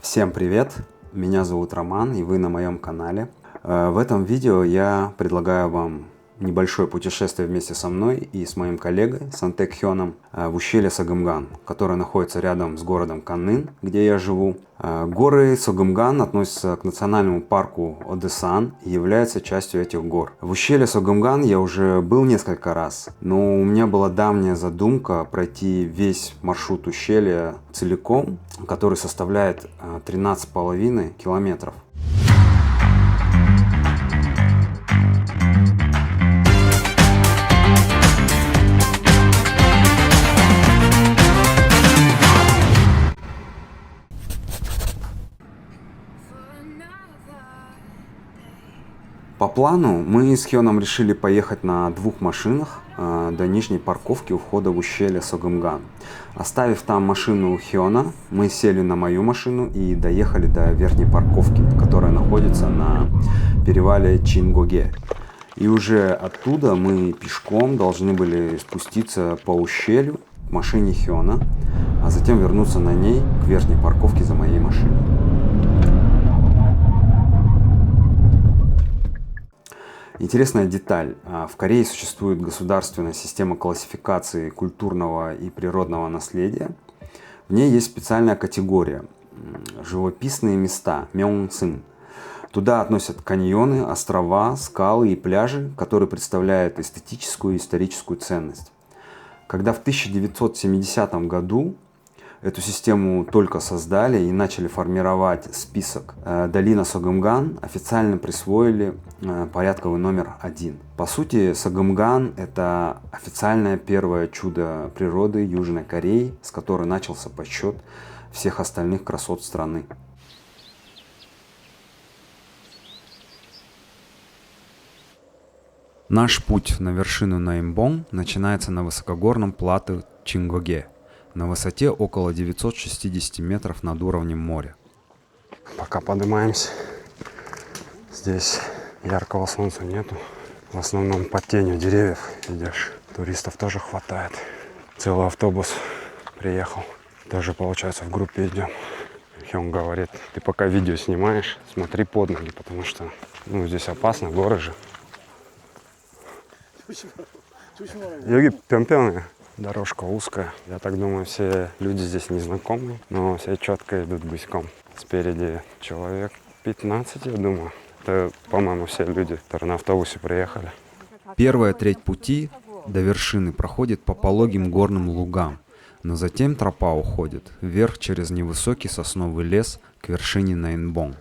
Всем привет! Меня зовут Роман, и вы на моем канале. В этом видео я предлагаю вам небольшое путешествие вместе со мной и с моим коллегой Сантек Хёном в ущелье Согымган, которое находится рядом с городом Каннын, где я живу. Горы Согымган относятся к национальному парку Одессан и являются частью этих гор. В ущелье Согымган я уже был несколько раз, но у меня была давняя задумка пройти весь маршрут ущелья целиком, который составляет 13,5 километров. По плану мы с Хёном решили поехать на двух машинах до нижней парковки у входа в ущелье Согымган. Оставив там машину Хёна, мы сели на мою машину и доехали до верхней парковки, которая находится на перевале Чингоге. И уже оттуда мы пешком должны были спуститься по ущелью к машине Хёна, а затем вернуться на ней к верхней парковке за моей машиной. Интересная деталь. В Корее существует государственная система классификации культурного и природного наследия. В ней есть специальная категория – живописные места, мёнгсым. Туда относят каньоны, острова, скалы и пляжи, которые представляют эстетическую и историческую ценность. Когда в 1970 году эту систему только создали и начали формировать список, долина Согымган официально присвоили порядковый номер 1. По сути, Согымган – это официальное первое чудо природы Южной Кореи, с которой начался подсчет всех остальных красот страны. Наш путь на вершину Наимбон начинается на высокогорном плато Чингоге, на высоте около 960 метров над уровнем моря. Пока поднимаемся. Здесь яркого солнца нету. В основном под тенью деревьев идешь. Туристов тоже хватает. Целый автобус приехал. Тоже, получается, в группе идем. Хён говорит, ты пока видео снимаешь, смотри под ноги, потому что здесь опасно, горы же. Йоги пён-пён. Дорожка узкая. Я так думаю, все люди здесь незнакомые, но все четко идут гуськом. Спереди человек 15, я думаю. Это, по-моему, все люди, которые на автобусе приехали. Первая треть пути до вершины проходит по пологим горным лугам, но затем тропа уходит вверх через невысокий сосновый лес к вершине Наимбон.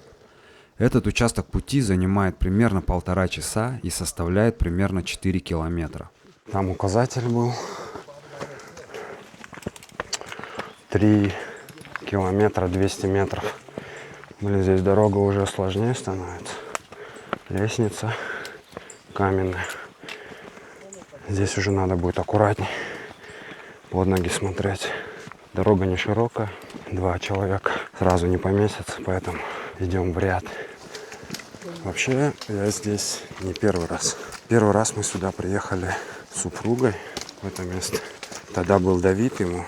Этот участок пути занимает примерно 1,5 часа и составляет примерно 4 километра. Там указатель был. 3 километра 200 метров. Здесь дорога уже сложнее становится. Лестница каменная. Здесь уже надо будет аккуратней под ноги смотреть. Дорога не широкая. 2 человека сразу не поместятся, поэтому идем в ряд. Вообще, я здесь не первый раз. Первый раз мы сюда приехали с супругой в это место. Тогда был Давид, ему,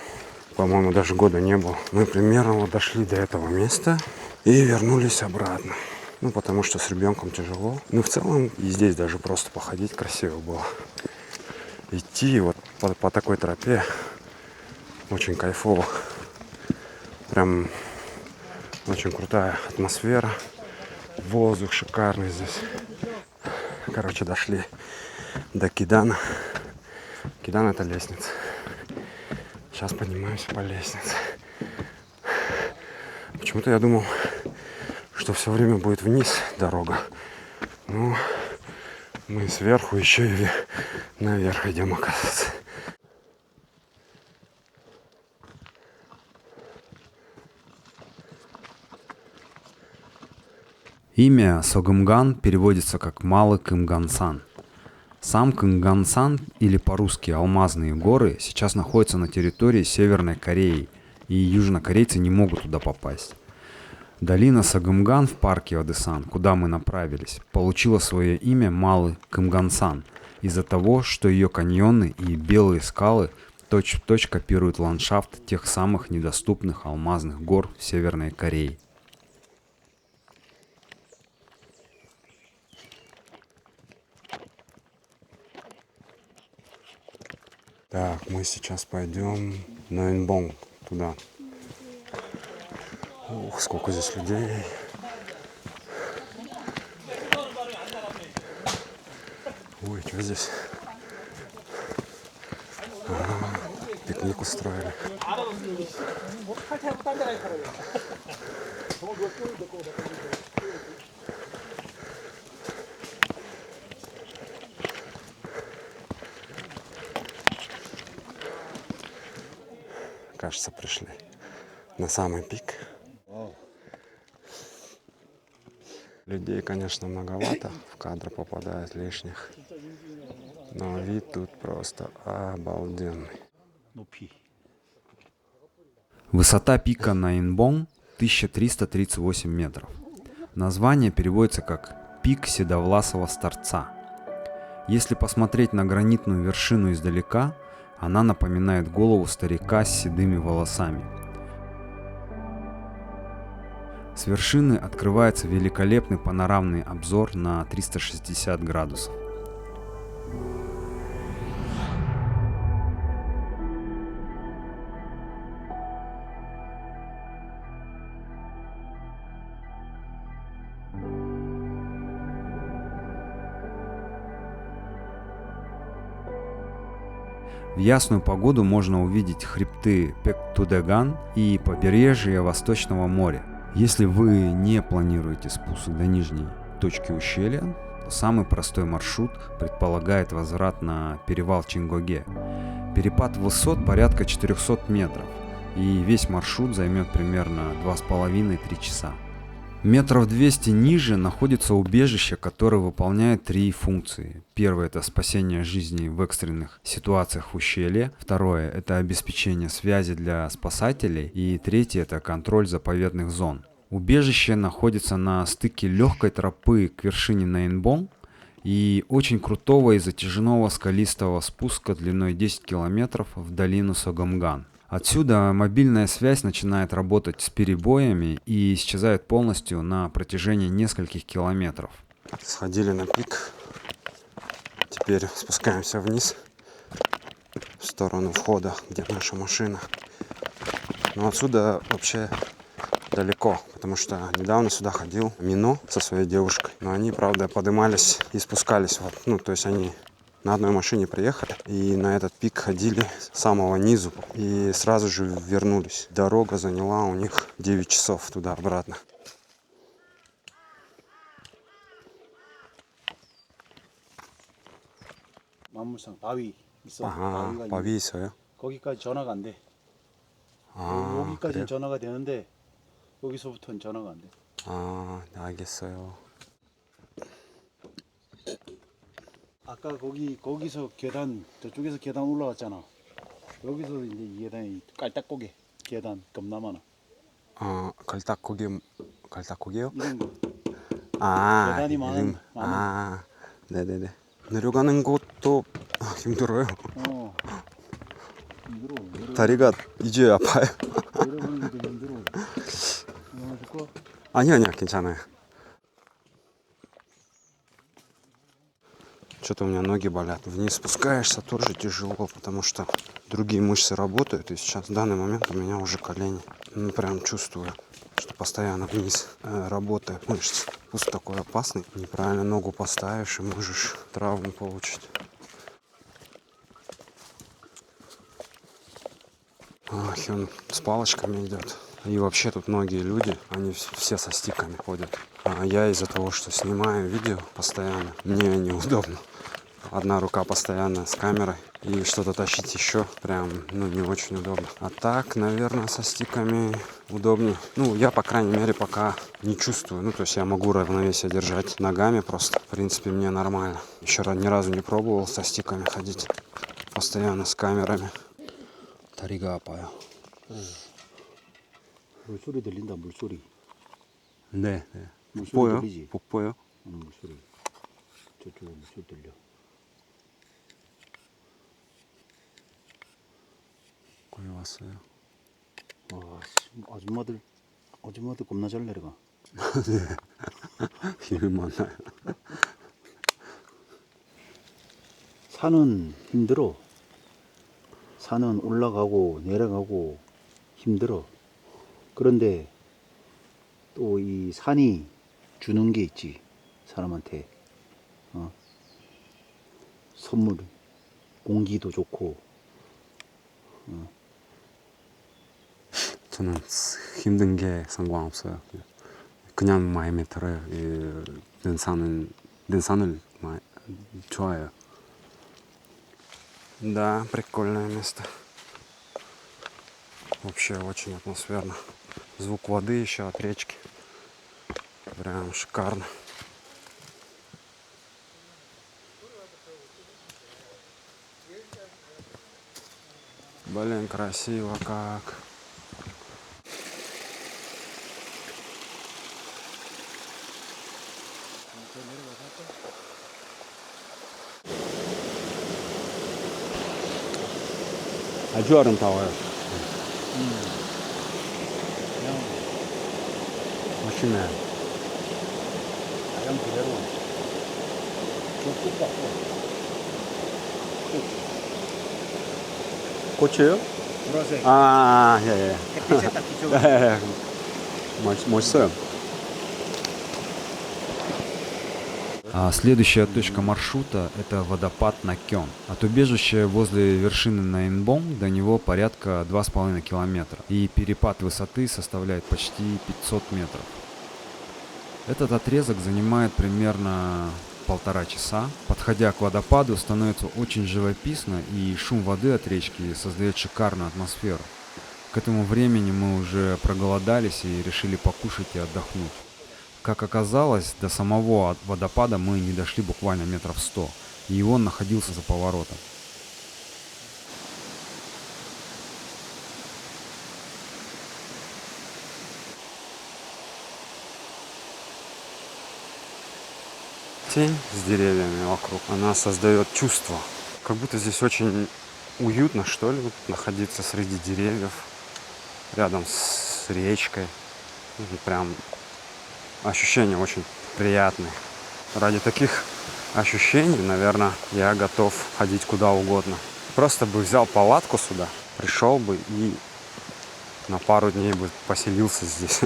по-моему, даже года не было. Мы примерно вот дошли до этого места и вернулись обратно. Потому что с ребенком тяжело. В целом и здесь даже просто походить красиво было. Идти вот по такой тропе очень кайфово. Прям очень крутая атмосфера. Воздух шикарный здесь. Короче, дошли до Кидана. Кидан — это лестница. Сейчас поднимаемся по лестнице. Почему-то я думал, что все время будет вниз дорога. Но мы сверху еще и наверх идем, оказывается. Имя Согымган переводится как «Малый Кымгансан». Сам Кымгансан, или по-русски Алмазные горы, сейчас находится на территории Северной Кореи, и южнокорейцы не могут туда попасть. Долина Согымган в парке Одессан, куда мы направились, получила свое имя Малый Кымгансан из-за того, что ее каньоны и белые скалы точь-в-точь копируют ландшафт тех самых недоступных алмазных гор в Северной Корее. Так, мы сейчас пойдем на Инбон, туда. Ух, сколько здесь людей. Ой, что здесь? Ага, пикник устроили. Кажется, пришли на самый пик. Людей, конечно, многовато, в кадр попадает лишних. Но вид тут просто обалденный. Высота пика на Инбон 1338 метров. Название переводится как «Пик седовласого старца». Если посмотреть на гранитную вершину издалека, она напоминает голову старика с седыми волосами. С вершины открывается великолепный панорамный обзор на 360 градусов. В ясную погоду можно увидеть хребты Пектудеган и побережье Восточного моря. Если вы не планируете спуск до нижней точки ущелья, то самый простой маршрут предполагает возврат на перевал Чингоге. Перепад высот порядка 400 метров, и весь маршрут займет примерно 2,5-3 часа. Метров 200 ниже находится убежище, которое выполняет 3 функции. Первое – это спасение жизни в экстренных ситуациях в ущелье. Второе – это обеспечение связи для спасателей. И третье – это контроль заповедных зон. Убежище находится на стыке легкой тропы к вершине Наинбон и очень крутого и затяжного скалистого спуска длиной 10 километров в долину Согомган. Отсюда мобильная связь начинает работать с перебоями и исчезает полностью на протяжении нескольких километров. Сходили на пик. Теперь спускаемся вниз в сторону входа, где наша машина. Но отсюда вообще далеко, потому что недавно сюда ходил Мино со своей девушкой. Но они, правда, поднимались и спускались. То есть они на одной машине приехали и на этот пик ходили с самого низу и сразу же вернулись. Дорога заняла у них 9 часов туда-обратно. 만물상 바위 있어. 아, 바위가 바위 있어요? 거기까지 전화가 안 돼. 아, 여기까지는 그래요? 전화가 되는데 여기서부터는 전화가 안 돼. 아, 네, 알겠어요. 아까 거기서 계단 저쪽에서 계단 올라갔잖아. 여기서 이제 이 계단이 깔딱고개 계단 겁나 많아. 갈딱고기요? 이런 거. 아, 계단이 많은. 아, 네네네. 내려가는 것도 힘들어요. 힘들어. 다리가 이제 아파요. 내려가는 것도 힘들어. 줄까? 아니요, 괜찮아요. Что-то у меня ноги болят. Вниз спускаешься тоже тяжело, потому что другие мышцы работают. И сейчас в данный момент у меня уже колени. Прям чувствую, что постоянно вниз работает мышцы. Спуск такой опасный. Неправильно ногу поставишь и можешь травму получить. Он с палочками идет. И вообще тут многие люди, они все со стиками ходят. А я из-за того, что снимаю видео постоянно, мне неудобно. Одна рука постоянно с камерой. И что-то тащить еще прям, не очень удобно. А так, наверное, со стиками удобнее. Я, по крайней мере, пока не чувствую. То есть я могу равновесие держать ногами просто. В принципе, мне нормально. Еще ни разу не пробовал со стиками ходить. Постоянно с камерами. 다리가 아파요. 물소리 들린다. 물소리. 네. 물소리 들리지? 복보요? 물소리. 저쪽에 물소리 들려. 거기 왔어요. 아줌마들 겁나 잘 내려가. 네. 일 많아요. 산은 힘들어. 산은 올라가고 내려가고 힘들어. 그런데 또 이 산이 주는 게 있지. 사람한테. 선물. 공기도 좋고. 저는 힘든 게 상관없어요. 그냥 마음에 들어요. 등산을 좋아해요. Да, прикольное место. Вообще очень атмосферно. Звук воды еще от речки. Прям шикарно. Блин, красиво как. 아주 아름다워요. 멋있네. 자연 그대로. 저꽃 같고. 꽃이에요? 보라색. 예. 햇빛에 딱 비춰. 예. 멋있어요. Следующая точка маршрута – это водопад Накён. От убежища возле вершины Наинбон до него порядка 2,5 километра, и перепад высоты составляет почти 500 метров. Этот отрезок занимает примерно 1,5 часа. Подходя к водопаду, становится очень живописно, и шум воды от речки создает шикарную атмосферу. К этому времени мы уже проголодались и решили покушать и отдохнуть. Как оказалось, до самого водопада мы не дошли буквально метров 100, и он находился за поворотом. Тень с деревьями вокруг, она создает чувство, как будто здесь очень уютно, что ли, находиться среди деревьев, рядом с речкой. Прям ощущения очень приятные. Ради таких ощущений, наверное, я готов ходить куда угодно. Просто бы взял палатку сюда, пришел бы и на пару дней бы поселился здесь.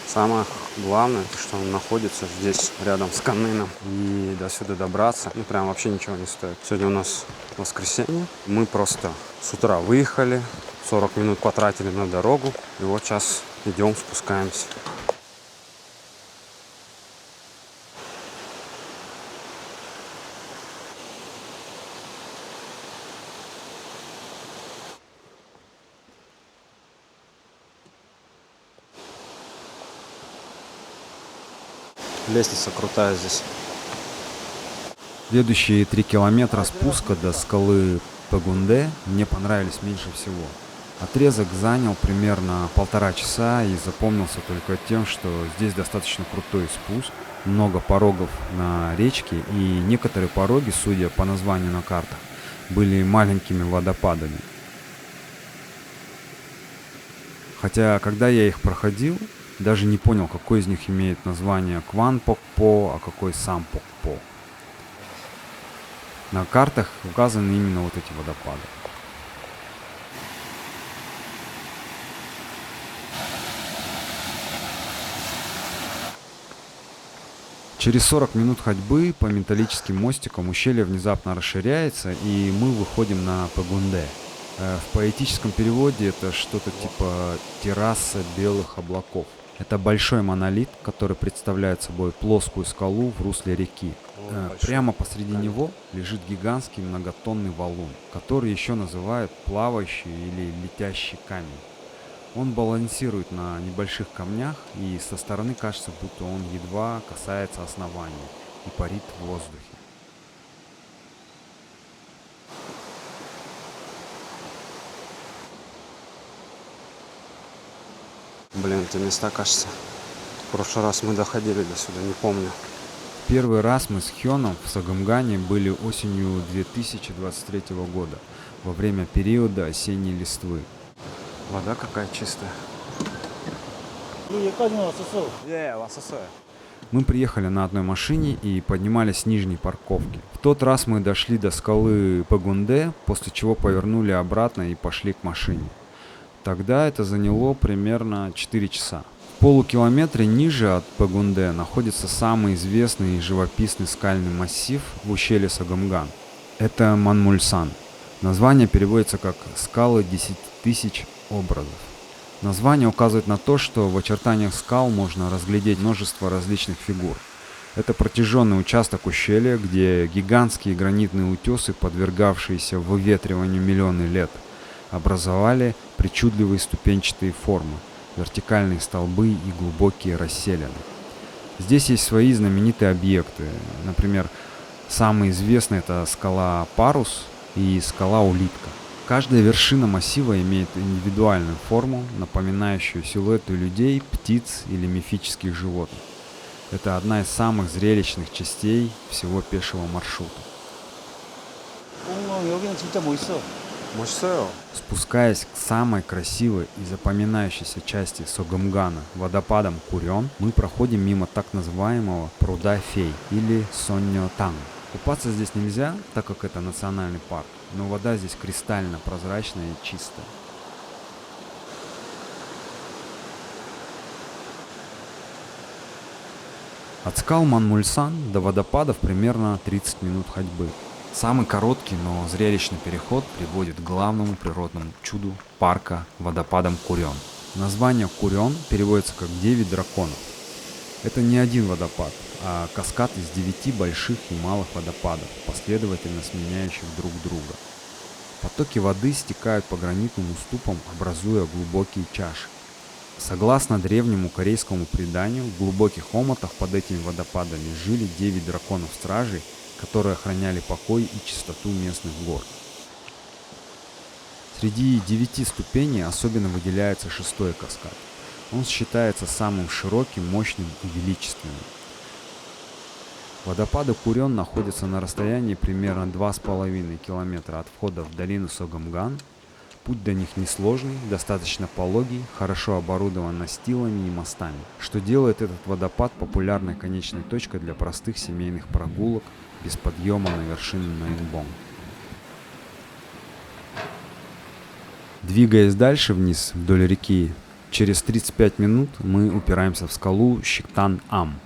Самое главное, что он находится здесь, рядом с Канныном. И до сюда добраться, прям вообще ничего не стоит. Сегодня у нас воскресенье. Мы просто с утра выехали, 40 минут потратили на дорогу. И вот сейчас идем, спускаемся. Лестница крутая здесь. Следующие 3 километра спуска до скалы Пэгунде мне понравились меньше всего. Отрезок занял примерно 1,5 часа и запомнился только тем, что здесь достаточно крутой спуск, много порогов на речке, и некоторые пороги, судя по названию на картах, были маленькими водопадами. Хотя, когда я их проходил, даже не понял, какой из них имеет название Кванпокпо, а какой Сампокпо. На картах указаны именно вот эти водопады. Через 40 минут ходьбы по металлическим мостикам ущелье внезапно расширяется, и мы выходим на Пэгунде. В поэтическом переводе это что-то типа терраса белых облаков. Это большой монолит, который представляет собой плоскую скалу в русле реки. Прямо посреди него лежит гигантский многотонный валун, который еще называют плавающий или летящий камень. Он балансирует на небольших камнях, и со стороны кажется, будто он едва касается основания и парит в воздухе. Блин, эти места, кажется, в прошлый раз мы доходили до сюда, не помню. Первый раз мы с Хёном в Сагамгане были осенью 2023 года, во время периода осенней листвы. Вода какая чистая. 여기까지만 왔었어. 예, 왔었어요. Мы приехали на одной машине и поднимались с нижней парковки. В тот раз мы дошли до скалы Пагунде, после чего повернули обратно и пошли к машине. Тогда это заняло примерно 4 часа. В полукилометре ниже от Пагунде находится самый известный и живописный скальный массив в ущелье Согомган. Это Манмульсан. Название переводится как «скалы 10 тысяч образов». Название указывает на то, что в очертаниях скал можно разглядеть множество различных фигур. Это протяженный участок ущелья, где гигантские гранитные утесы, подвергавшиеся выветриванию миллионы лет, образовали причудливые ступенчатые формы, вертикальные столбы и глубокие расселины. Здесь есть свои знаменитые объекты. Например, самый известный — это скала Парус и скала Улитка. Каждая вершина массива имеет индивидуальную форму, напоминающую силуэты людей, птиц или мифических животных. Это одна из самых зрелищных частей всего пешего маршрута. 여기는 진짜 멋있어. 멋있어요. Спускаясь к самой красивой и запоминающейся части Согомгана, водопадом Курён, мы проходим мимо так называемого пруда фей или Сонньотанг. Купаться здесь нельзя, так как это национальный парк, но вода здесь кристально прозрачная и чистая. От скал Манмульсан до водопадов примерно 30 минут ходьбы. Самый короткий, но зрелищный переход приводит к главному природному чуду парка — водопадам Курён. Название Курён переводится как «9 драконов». Это не один водопад, а каскад из 9 больших и малых водопадов, последовательно сменяющих друг друга. Потоки воды стекают по гранитным уступам, образуя глубокие чаши. Согласно древнему корейскому преданию, в глубоких омутах под этими водопадами жили 9 драконов-стражей, которые охраняли покой и чистоту местных гор. Среди 9 ступеней особенно выделяется 6-й каскад. Он считается самым широким, мощным и величественным. Водопады Курён находятся на расстоянии примерно 2,5 километра от входа в долину Согомган. Путь до них несложный, достаточно пологий, хорошо оборудован настилами и мостами, что делает этот водопад популярной конечной точкой для простых семейных прогулок без подъема на вершину Наньбонг. Двигаясь дальше вниз вдоль реки, через 35 минут мы упираемся в скалу Щиктан-Ам,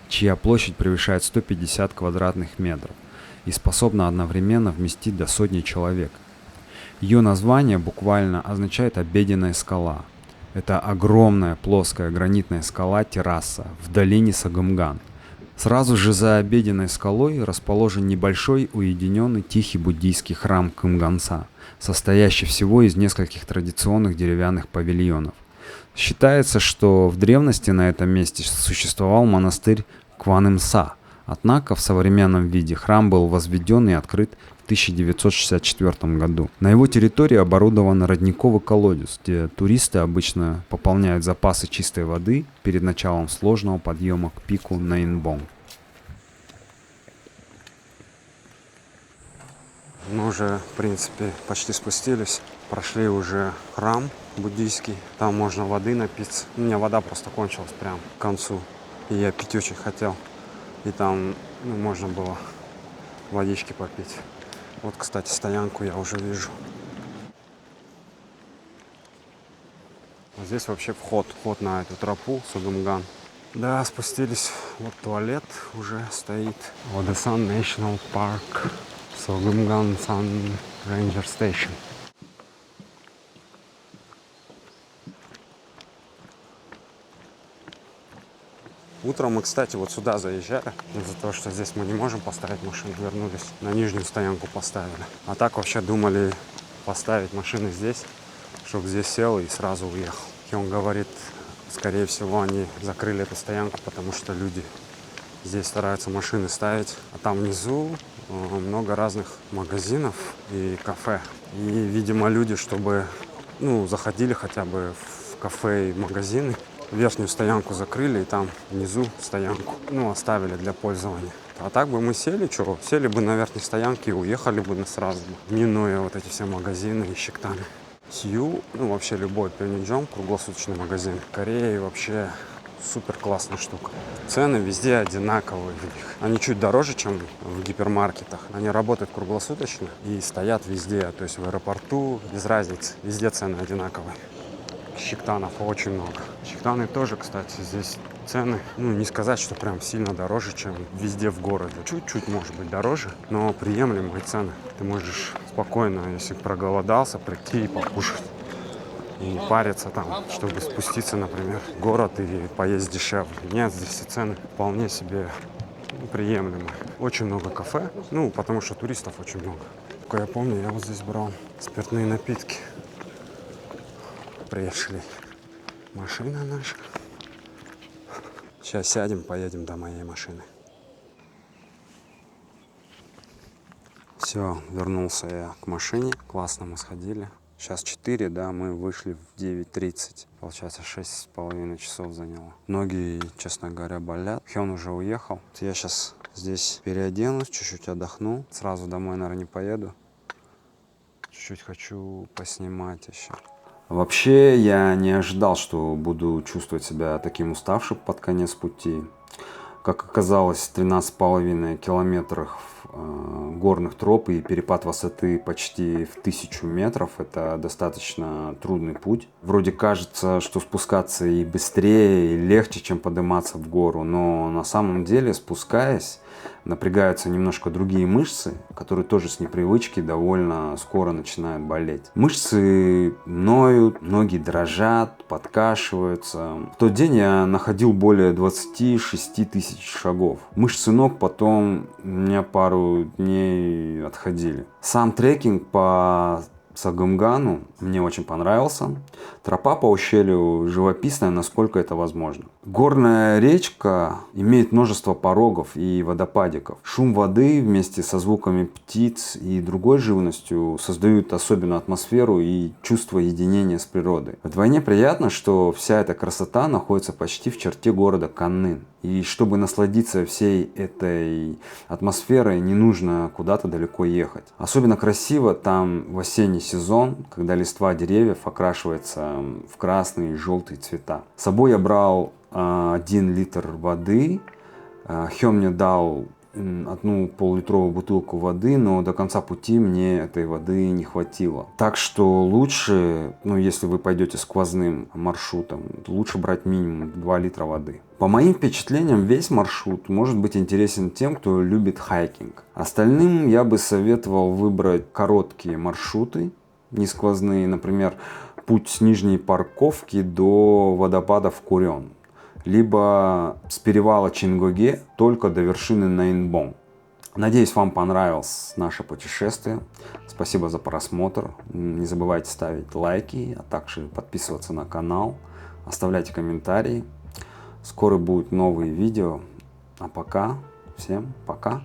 чья площадь превышает 150 квадратных метров и способна одновременно вместить до 100 человек. Ее название буквально означает «обеденная скала». Это огромная плоская гранитная скала-терраса в долине Согомган. Сразу же за обеденной скалой расположен небольшой уединенный тихий буддийский храм Кымганса, состоящий всего из нескольких традиционных деревянных павильонов. Считается, что в древности на этом месте существовал монастырь Кванымса, однако в современном виде храм был возведен и открыт в 1964 году. На его территории оборудован родниковый колодец, где туристы обычно пополняют запасы чистой воды перед началом сложного подъема к пику Наньбонг. Мы уже, в принципе, почти спустились. Прошли уже храм буддийский. Там можно воды напиться. У меня вода просто кончилась прям к концу. И я пить очень хотел. И там можно было водички попить. Вот, кстати, стоянку я уже вижу. А здесь вообще вход на эту тропу Согомган. Да, спустились. Вот туалет уже стоит. Odasan National Park. Согомган Sun Ranger Station. Утром мы, кстати, вот сюда заезжали. Из-за того, что здесь мы не можем поставить машину, вернулись. На нижнюю стоянку поставили. А так вообще думали поставить машины здесь, чтобы здесь сел и сразу уехал. И он говорит, скорее всего, они закрыли эту стоянку, потому что люди здесь стараются машины ставить. А там внизу много разных магазинов и кафе. И, видимо, люди, чтобы заходили хотя бы в кафе и магазины, верхнюю стоянку закрыли и там внизу стоянку оставили для пользования. А так бы мы сели бы на верхней стоянке и уехали бы сразу, минуя вот эти все магазины и Щиктаны. Сью, вообще любой Пёнинджон, круглосуточный магазин. В Корее вообще Супер классная штука. Цены везде одинаковые у них. Они чуть дороже, чем в гипермаркетах. Они работают круглосуточно и стоят везде. То есть в аэропорту, без разницы. Везде цены одинаковые. Чиктанов очень много. Чиктаны тоже, кстати, здесь цены, ну, не сказать, что прям сильно дороже, чем везде в городе. Чуть-чуть, может быть, дороже, но приемлемые цены. Ты можешь спокойно, если проголодался, прийти и покушать. И не париться там, чтобы спуститься, например, в город и поесть дешевле. Нет, здесь все цены вполне себе приемлемые. Очень много кафе, ну, потому что туристов очень много. Как я помню, я вот здесь брал спиртные напитки. Пришли. Машина наша. Сейчас сядем, поедем до моей машины. Все, вернулся я к машине. Классно мы сходили. Сейчас 4, да, мы вышли в 9:30. Получается, 6,5 часов заняло. Ноги, честно говоря, болят. Хён уже уехал. Я сейчас здесь переоденусь, чуть-чуть отдохну. Сразу домой, наверное, не поеду. Чуть-чуть хочу поснимать еще. Вообще, я не ожидал, что буду чувствовать себя таким уставшим под конец пути. Как оказалось, 13,5 километров горных троп и перепад высоты почти в 1000 метров. Это достаточно трудный путь. Вроде кажется, что спускаться и быстрее, и легче, чем подниматься в гору. Но на самом деле, спускаясь, напрягаются немножко другие мышцы, которые тоже с непривычки довольно скоро начинают болеть. Мышцы ноют, ноги дрожат, подкашиваются. В тот день я находил более 26 тысяч шагов. Мышцы ног потом у меня пару дней отходили. Сам трекинг по Сагымгану мне очень понравился. Тропа по ущелью живописная, насколько это возможно. Горная речка имеет множество порогов и водопадиков. Шум воды вместе со звуками птиц и другой живностью создают особенную атмосферу и чувство единения с природой. Вдвойне приятно, что вся эта красота находится почти в черте города Каннын. И чтобы насладиться всей этой атмосферой, не нужно куда-то далеко ехать. Особенно красиво там в осенний сезон, когда листва деревьев окрашивается в красные и желтые цвета. С собой я брал 1 литр воды. Хён мне дал 1 пол-литровую бутылку воды, но до конца пути мне этой воды не хватило. Так что лучше, если вы пойдете сквозным маршрутом, лучше брать минимум 2 литра воды. По моим впечатлениям, весь маршрут может быть интересен тем, кто любит хайкинг. Остальным я бы советовал выбрать короткие маршруты, не сквозные, например, путь с нижней парковки до водопадов Курён, либо с перевала Чингоге только до вершины Наньбон. Надеюсь, вам понравилось наше путешествие. Спасибо за просмотр. Не забывайте ставить лайки, а также подписываться на канал. Оставляйте комментарии. Скоро будут новые видео. А пока, всем пока.